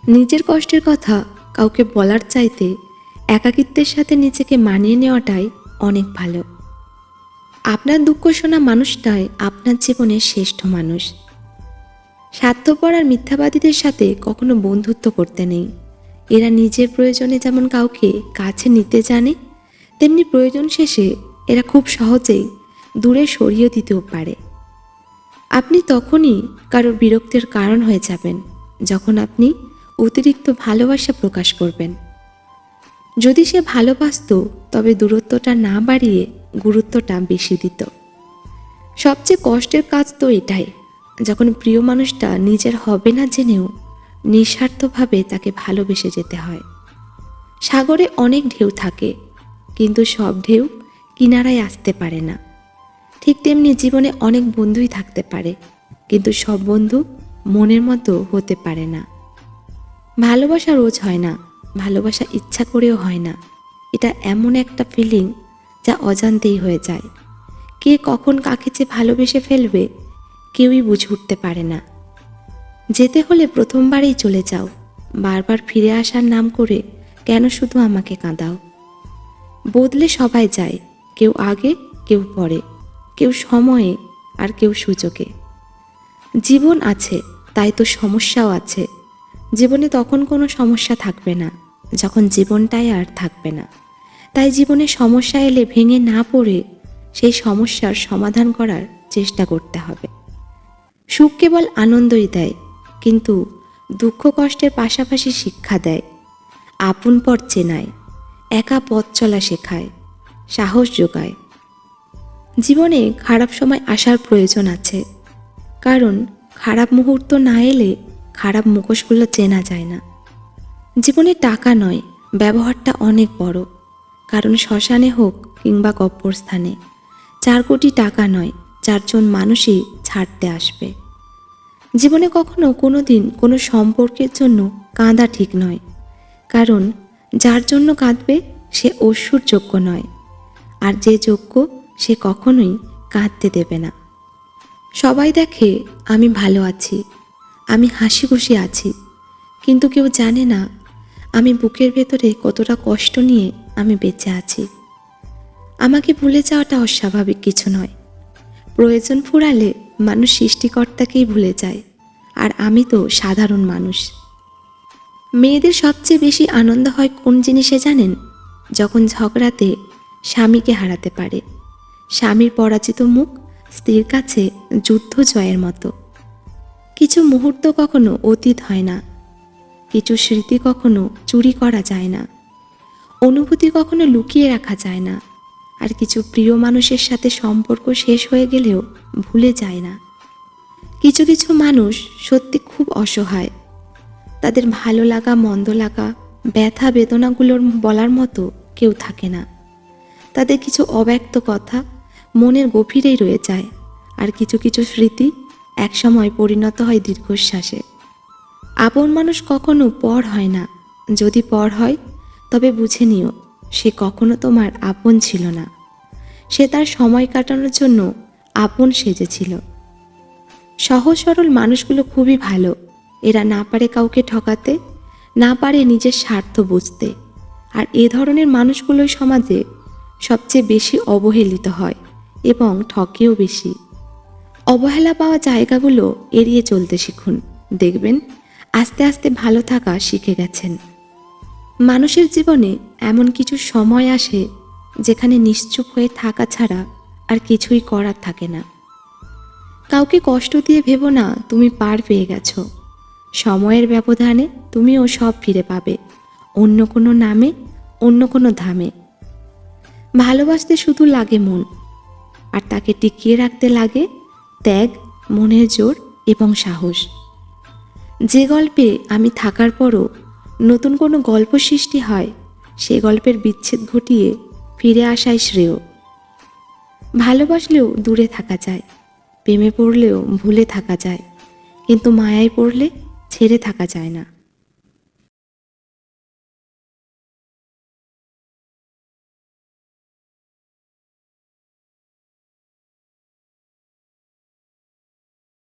নিজের কষ্টের কথা কাউকে বলার চাইতে একাকিত্বের সাথে নিজেকে মানিয়ে নেওয়াটাই অনেক ভালো। আপনার দুঃখ শোনা মানুষটাই আপনার জীবনের শ্রেষ্ঠ মানুষ। স্বার্থপর আর মিথ্যাবাদীদের সাথে কখনো বন্ধুত্ব করতে নেই। এরা নিজের প্রয়োজনে যেমন কাউকে কাছে নিতে জানে, তেমনি প্রয়োজন শেষে এরা খুব সহজেই দূরে সরিয়ে দিতেও পারে। আপনি তখনই কারোর বিরক্তির কারণ হয়ে যাবেন যখন আপনি অতিরিক্ত ভালোবাসা প্রকাশ করবেন। যদি সে ভালোবাসত তবে দূরত্বটা না বাড়িয়ে গুরুত্বটা বেশি দিত। সবচেয়ে কষ্টের কাজ তো এটাই, যখন প্রিয় মানুষটা নিজের হবে না জেনেও নিঃস্বার্থভাবে তাকে ভালোবেসে যেতে হয়। সাগরে অনেক ঢেউ থাকে, কিন্তু সব ঢেউ কিনারায় আসতে পারে না। ঠিক তেমনি জীবনে অনেক বন্ধুই থাকতে পারে, কিন্তু সব বন্ধু মনের মতো হতে পারে না। ভালোবাসা রোজ হয় না, ভালোবাসা ইচ্ছা করেও হয় না। এটা এমন একটা ফিলিং যা অজান্তেই হয়ে যায়। কে কখন কাকে যে ভালোবেসে ফেলবে কেউই বুঝে উঠতে পারে না। যেতে হলে প্রথমবারেই চলে যাও, বারবার ফিরে আসার নাম করে কেন শুধু আমাকে কাঁদাও। বদলে সবাই যায়, কেউ আগে কেউ পরে, কেউ সময়ে আর কেউ সুযোগে। জীবন আছে তাই তো সমস্যাও আছে। জীবনে তখন কোনো সমস্যা থাকবে না যখন জীবনটাই আর থাকবে না। তাই জীবনে সমস্যা এলে ভেঙে না পড়ে সেই সমস্যার সমাধান করার চেষ্টা করতে হবে। সুখ কেবল আনন্দই দেয়, কিন্তু দুঃখ কষ্টের পাশাপাশি শিক্ষা দেয়। আপন পথ চেনায়, একা পথ চলা শেখায়, সাহস যোগায়। জীবনে খারাপ সময় আসার প্রয়োজন আছে, কারণ খারাপ মুহূর্ত না এলে খারাপ মুখোশগুলো চেনা যায় না। জীবনে টাকা নয়, ব্যবহারটা অনেক বড়, কারণ শ্মশানে হোক কিংবা কবরস্থানে 4 কোটি টাকা নয়, 4 জন মানুষই ছাড়তে আসবে। জীবনে কখনো কোনো দিন কোনো সম্পর্কের জন্য কাঁদা ঠিক নয়, কারণ যার জন্য কাঁদবে সে অশ্রুর যোগ্য নয়, আর যে যোগ্য সে কখনোই কাঁদতে দেবে না। সবাই দেখে আমি ভালো আছি, আমি হাসি খুশি আছি, কিন্তু কেউ জানে না আমি বুকের ভেতরে কতটা কষ্ট নিয়ে আমি বেঁচে আছি। আমাকে ভুলে যাওয়াটা অস্বাভাবিক কিছু নয়। প্রয়োজন ফুরালে মানুষ সৃষ্টিকর্তাকেই ভুলে যায়, আর আমি তো সাধারণ মানুষ। মেয়েদের সবচেয়ে বেশি আনন্দ হয় কোন জিনিসে জানেন? যখন ঝগড়াতে স্বামীকে হারাতে পারে। স্বামীর পরাজিত মুখ স্ত্রীর কাছে যুদ্ধ জয়ের মতো। কিছু মুহূর্ত কখনো অতীত হয় না, কিছু স্মৃতি কখনো চুরি করা যায় না, অনুভূতি কখনো লুকিয়ে রাখা যায় না, আর কিছু প্রিয় মানুষের সাথে সম্পর্ক শেষ হয়ে গেলেও ভুলে যায় না। কিছু কিছু মানুষ সত্যি খুব অসহায়, তাদের ভালো লাগা মন্দ লাগা ব্যথা বেদনাগুলোর বলার মতো কেউ থাকে না। তাদের কিছু অব্যক্ত কথা মনের গভীরেই রয়ে যায়, আর কিছু কিছু স্মৃতি একসময় পরিণত হয় দীর্ঘশ্বাসে। আপন মানুষ কখনো পর হয় না, যদি পর হয় তবে বুঝে নিও সে কখনো তোমার আপন ছিল না, সে তার সময় কাটানোর জন্য আপন সেজেছিল। সহজ সরল মানুষগুলো খুবই ভালো, এরা না পারে কাউকে ঠকাতে, না পারে নিজের স্বার্থ বুঝতে, আর এ ধরনের মানুষগুলোই সমাজে সবচেয়ে বেশি অবহেলিত হয় এবং ঠকেও বেশি। অবহেলা পাওয়া জায়গাগুলো এড়িয়ে চলতে শিখুন, দেখবেন আস্তে আস্তে ভালো থাকা শিখে গেছেন। মানুষের জীবনে এমন কিছু সময় আসে যেখানে নিশ্চুপ হয়ে থাকা ছাড়া আর কিছুই করার থাকে না। কাউকে কষ্ট দিয়ে ভেবো না তুমি পার পেয়ে গেছো। সময়ের ব্যবধানে তুমিও সব ফিরে পাবে, অন্য কোনো নামে, অন্য কোনো ধামে। ভালোবাসতে শুধু লাগে মন, আর তাকে টিকিয়ে রাখতে লাগে ত্যাগ, মনের জোর এবং সাহস। যে গল্পে আমি থাকার পরও নতুন কোনো গল্প সৃষ্টি হয়, সে গল্পের বিচ্ছেদ ঘটিয়ে ফিরে আসাই শ্রেয়। ভালোবাসলেও দূরে থাকা যায়, প্রেমে পড়লেও ভুলে থাকা যায়, কিন্তু মায়ায় পড়লে ছেড়ে থাকা যায় না।